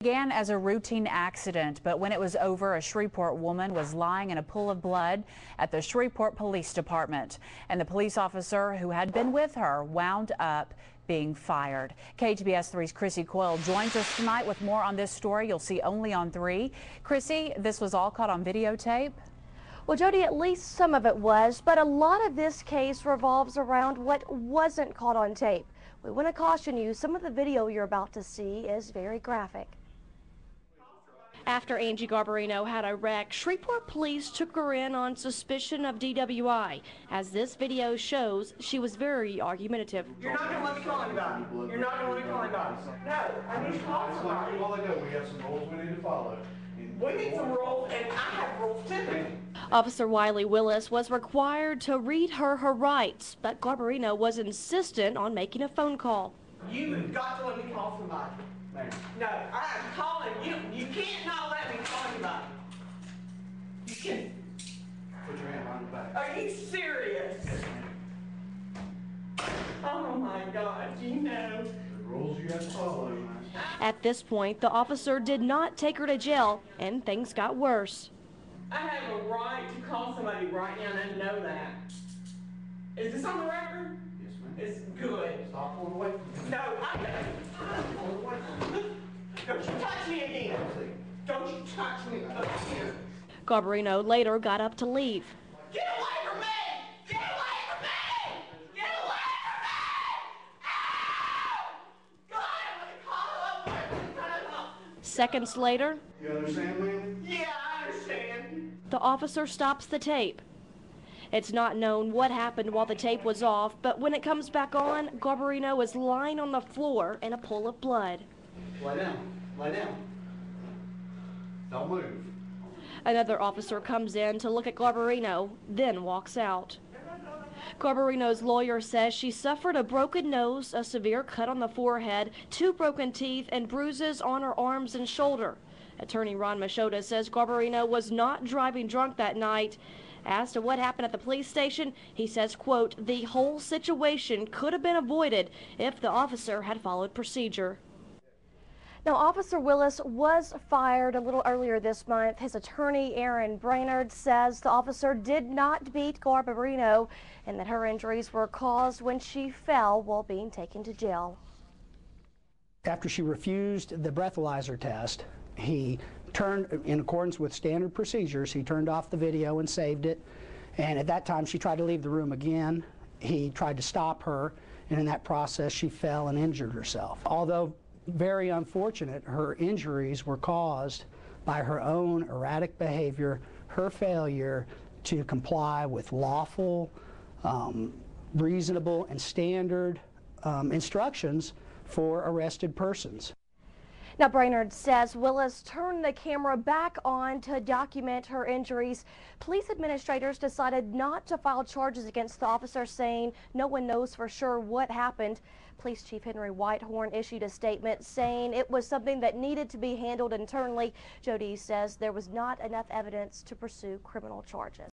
Began as a routine accident, but when it was over, a Shreveport woman was lying in a pool of blood at the Shreveport Police Department, and the police officer who had been with her wound up being fired. KTBS 3's Chrissy Coyle joins us tonight with more on this story you'll see only on 3. Chrissy, this was all caught on videotape? Well, Jody, at least some of it was, but a lot of this case revolves around what wasn't caught on tape. We want to caution you, some of the video you're about to see is very graphic. After Angie Garbarino had a wreck, Shreveport police took her in on suspicion of DWI. As this video shows, she was very argumentative. You're not going to let me call anybody. You're not going to let me call anybody. No, I need to call somebody. Well, I know we have some rules we need to follow. We need some rules, and I have rules too. Officer Wiley Willis was required to read her rights, but Garbarino was insistent on making a phone call. You've got to let me call somebody. No, I'm calling you. You can't not let me call anybody. You can. Put your hand behind the back. Are you serious? Oh my God, you know. The rules you have to follow. At this point, the officer did not take her to jail, and things got worse. I have a right to call somebody right now, and I know that. Is this on the record? Yes, ma'am. It's good. Stop pulling away from me. No, I'm pulling away from me. Don't you touch me again. Don't you touch me again. Garbarino later got up to leave. Get away from me! Get away from me! Get away from me! Ow! God, I'm gonna call up. Seconds later, You understand, ma'am? Yeah, I understand. the officer stops the tape. It's not known what happened while the tape was off, but when it comes back on, Garbarino is lying on the floor in a pool of blood. Lie down. Lie down. Don't move. Another officer comes in to look at Garbarino, then walks out. Garbarino's lawyer says she suffered a broken nose, a severe cut on the forehead, 2 broken teeth, and bruises on her arms and shoulder. Attorney Ron Machota says Garbarino was not driving drunk that night. As to what happened at the police station, he says, quote, the whole situation could have been avoided if the officer had followed procedure. Now, Officer Willis was fired a little earlier this month. His attorney, Aaron Brainerd, says the officer did not beat Garbarino and that her injuries were caused when she fell while being taken to jail. After she refused the breathalyzer test, he turned, in accordance with standard procedures, he turned off the video and saved it. And at that time, she tried to leave the room again. He tried to stop her, and in that process, she fell and injured herself. Although very unfortunate, her injuries were caused by her own erratic behavior, her failure to comply with lawful, reasonable, and standard instructions for arrested persons. Now, Brainerd says Willis turned the camera back on to document her injuries. Police administrators decided not to file charges against the officer, saying no one knows for sure what happened. Police Chief Henry Whitehorn issued a statement saying it was something that needed to be handled internally. Jody says there was not enough evidence to pursue criminal charges.